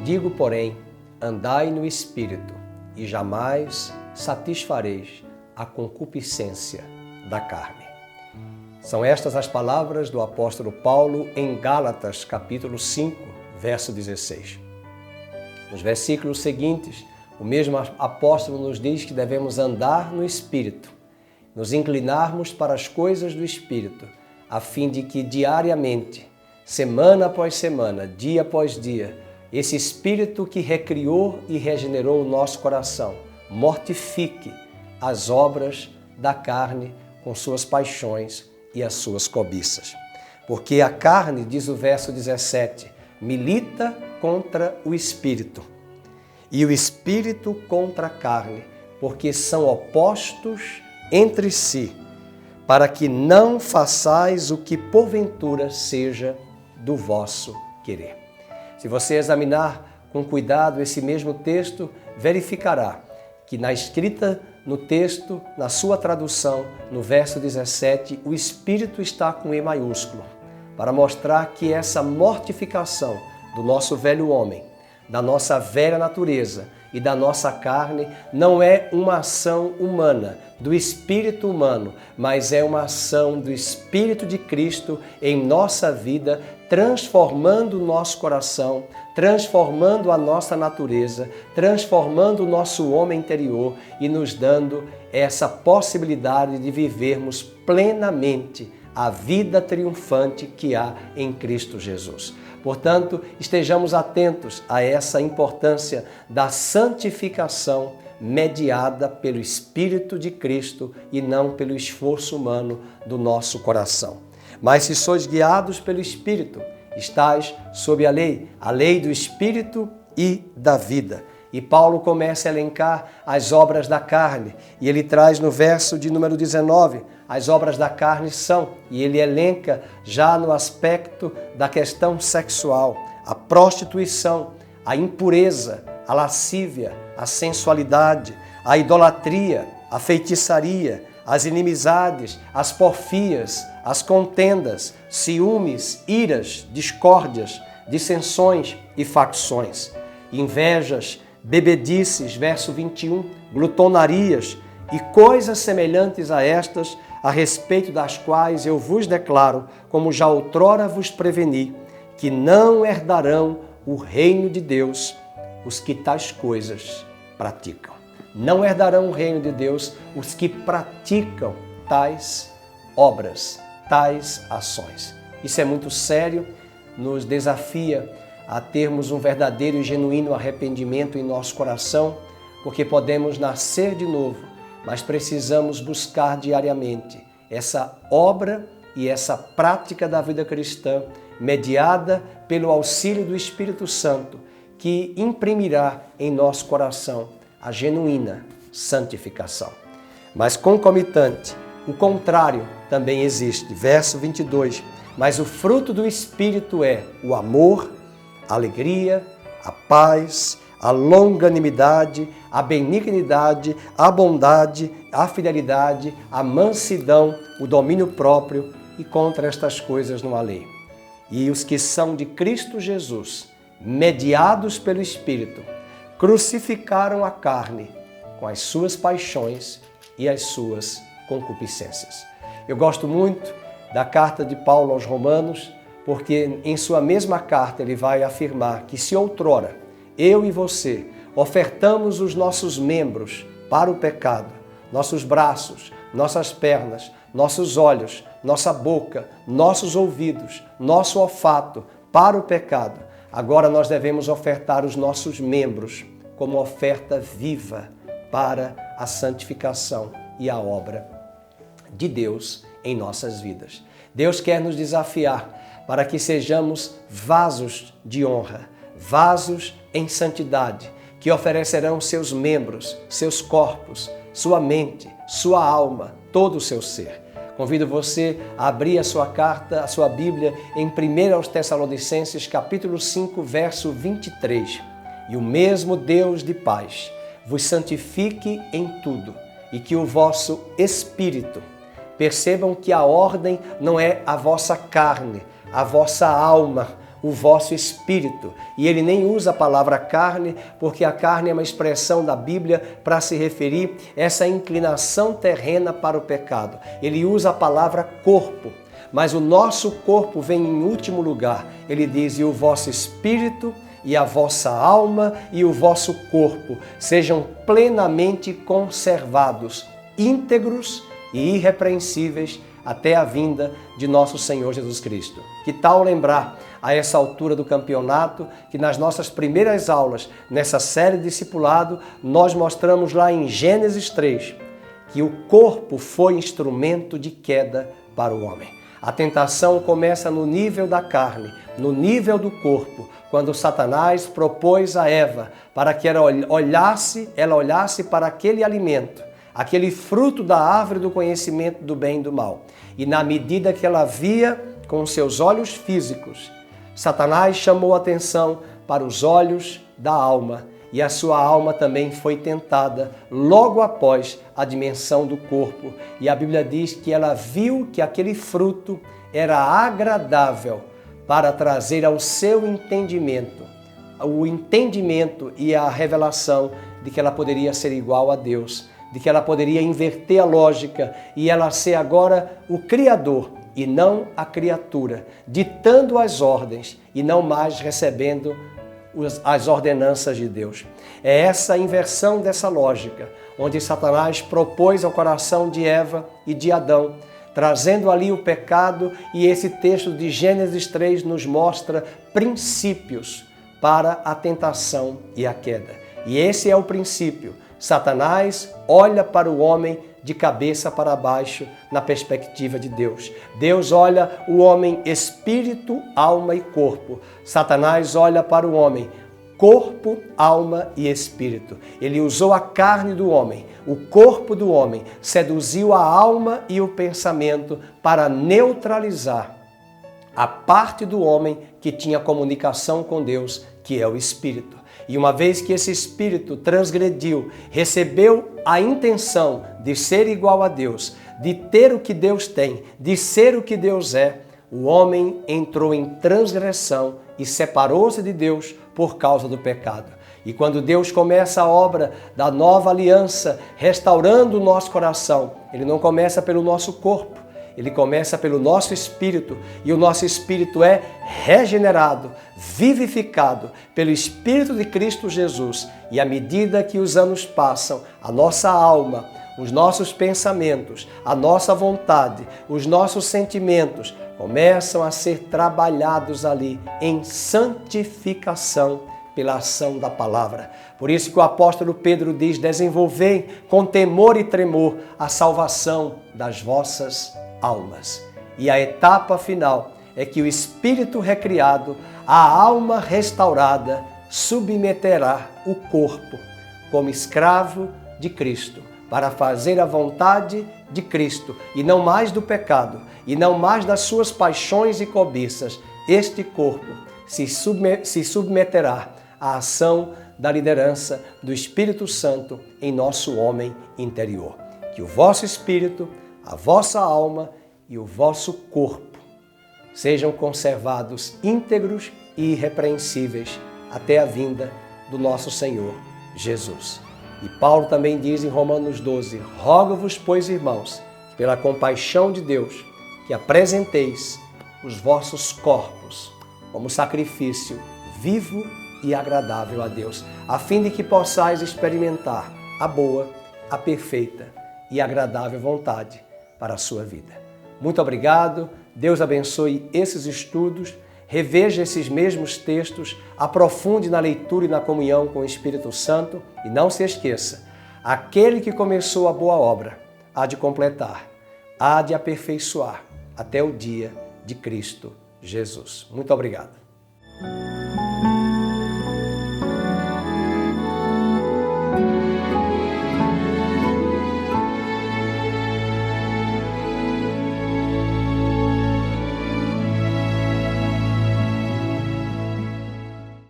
digo, porém, andai no Espírito, e jamais satisfareis a concupiscência da carne. São estas as palavras do apóstolo Paulo em Gálatas, capítulo 5, verso 16. Nos versículos seguintes, o mesmo apóstolo nos diz que devemos andar no Espírito, nos inclinarmos para as coisas do Espírito, a fim de que diariamente, semana após semana, dia após dia, esse Espírito que recriou e regenerou o nosso coração mortifique as obras da carne com suas paixões e as suas cobiças. Porque a carne, diz o verso 17, milita contra o Espírito, e o Espírito contra a carne, porque são opostos entre si, para que não façais o que porventura seja do vosso querer. Se você examinar com cuidado esse mesmo texto, verificará que na escrita no texto, na sua tradução, no verso 17, o Espírito está com E maiúsculo, para mostrar que essa mortificação do nosso velho homem, da nossa velha natureza e da nossa carne não é uma ação humana, do espírito humano, mas é uma ação do Espírito de Cristo em nossa vida, transformando o nosso coração, transformando a nossa natureza, transformando o nosso homem interior e nos dando essa possibilidade de vivermos plenamente a vida triunfante que há em Cristo Jesus. Portanto, estejamos atentos a essa importância da santificação mediada pelo Espírito de Cristo e não pelo esforço humano do nosso coração. Mas se sois guiados pelo Espírito, estais sob a lei do Espírito e da vida. E Paulo começa a elencar as obras da carne, e ele traz no verso de número 19, as obras da carne são, e ele elenca já no aspecto da questão sexual, a prostituição, a impureza, a lascívia, a sensualidade, a idolatria, a feitiçaria, as inimizades, as porfias, as contendas, ciúmes, iras, discórdias, dissensões e facções, invejas, bebedices, verso 21, glutonarias e coisas semelhantes a estas, a respeito das quais eu vos declaro, como já outrora vos preveni, que não herdarão o reino de Deus os que tais coisas praticam. Não herdarão o reino de Deus os que praticam tais obras, tais ações. Isso é muito sério, nos desafia a termos um verdadeiro e genuíno arrependimento em nosso coração, porque podemos nascer de novo, mas precisamos buscar diariamente essa obra e essa prática da vida cristã, mediada pelo auxílio do Espírito Santo, que imprimirá em nosso coração a genuína santificação. Mas concomitante, o contrário também existe. Verso 22, mas o fruto do Espírito é o amor, a alegria, a paz, a longanimidade, a benignidade, a bondade, a fidelidade, a mansidão, o domínio próprio, e contra estas coisas não há lei. E os que são de Cristo Jesus, mediados pelo Espírito, crucificaram a carne com as suas paixões e as suas concupiscências. Eu gosto muito da carta de Paulo aos Romanos, porque em sua mesma carta ele vai afirmar que se outrora eu e você ofertamos os nossos membros para o pecado, nossos braços, nossas pernas, nossos olhos, nossa boca, nossos ouvidos, nosso olfato para o pecado, agora nós devemos ofertar os nossos membros como oferta viva para a santificação e a obra de Deus em nossas vidas. Deus quer nos desafiar para que sejamos vasos de honra, vasos em santidade, que oferecerão seus membros, seus corpos, sua mente, sua alma, todo o seu ser. Convido você a abrir a sua carta, a sua Bíblia, em 1 aos Tessalonicenses, capítulo 5, verso 23. E o mesmo Deus de paz vos santifique em tudo, e que o vosso espírito, percebam que a ordem não é a vossa carne, a vossa alma, o vosso espírito. E ele nem usa a palavra carne, porque a carne é uma expressão da Bíblia para se referir a essa inclinação terrena para o pecado. Ele usa a palavra corpo, mas o nosso corpo vem em último lugar. Ele diz, e o vosso espírito, e a vossa alma e o vosso corpo sejam plenamente conservados, íntegros e irrepreensíveis até a vinda de nosso Senhor Jesus Cristo. Que tal lembrar, a essa altura do campeonato, que nas nossas primeiras aulas, nessa série de discipulado, nós mostramos lá em Gênesis 3, que o corpo foi instrumento de queda para o homem. A tentação começa no nível da carne, no nível do corpo, quando Satanás propôs a Eva para que ela olhasse para aquele alimento, aquele fruto da árvore do conhecimento do bem e do mal. E na medida que ela via com seus olhos físicos, Satanás chamou a atenção para os olhos da alma, e a sua alma também foi tentada logo após a dimensão do corpo. E a Bíblia diz que ela viu que aquele fruto era agradável para trazer ao seu entendimento, o entendimento e a revelação de que ela poderia ser igual a Deus, de que ela poderia inverter a lógica e ela ser agora o Criador e não a criatura, ditando as ordens e não mais recebendo as ordenanças de Deus. É essa inversão dessa lógica, onde Satanás propôs ao coração de Eva e de Adão, trazendo ali o pecado, e esse texto de Gênesis 3 nos mostra princípios para a tentação e a queda. E esse é o princípio. Satanás olha para o homem de cabeça para baixo na perspectiva de Deus. Deus olha o homem espírito, alma e corpo. Satanás olha para o homem corpo, alma e espírito. Ele usou a carne do homem, o corpo do homem, seduziu a alma e o pensamento para neutralizar a parte do homem que tinha comunicação com Deus, que é o espírito. E uma vez que esse espírito transgrediu, recebeu a intenção de ser igual a Deus, de ter o que Deus tem, de ser o que Deus é, o homem entrou em transgressão e separou-se de Deus por causa do pecado. E quando Deus começa a obra da nova aliança, restaurando o nosso coração, Ele não começa pelo nosso corpo, Ele começa pelo nosso espírito, e o nosso espírito é regenerado, vivificado pelo Espírito de Cristo Jesus. E à medida que os anos passam, a nossa alma, os nossos pensamentos, a nossa vontade, os nossos sentimentos começam a ser trabalhados ali em santificação pela ação da palavra. Por isso que o apóstolo Pedro diz: desenvolvei com temor e tremor a salvação das vossas almas. E a etapa final é que o espírito recriado, a alma restaurada, submeterá o corpo como escravo de Cristo, para fazer a vontade de Cristo, e não mais do pecado, e não mais das suas paixões e cobiças. Este corpo se submeterá à ação da liderança do Espírito Santo em nosso homem interior. Que o vosso espírito, a vossa alma e o vosso corpo sejam conservados íntegros e irrepreensíveis até a vinda do nosso Senhor Jesus. E Paulo também diz em Romanos 12: rogo-vos, pois, irmãos, pela compaixão de Deus, que apresenteis os vossos corpos como sacrifício vivo e agradável a Deus, a fim de que possais experimentar a boa, a perfeita e agradável vontade para a sua vida. Muito obrigado, Deus abençoe esses estudos, reveja esses mesmos textos, aprofunde na leitura e na comunhão com o Espírito Santo e não se esqueça, aquele que começou a boa obra há de completar, há de aperfeiçoar até o dia de Cristo Jesus. Muito obrigado.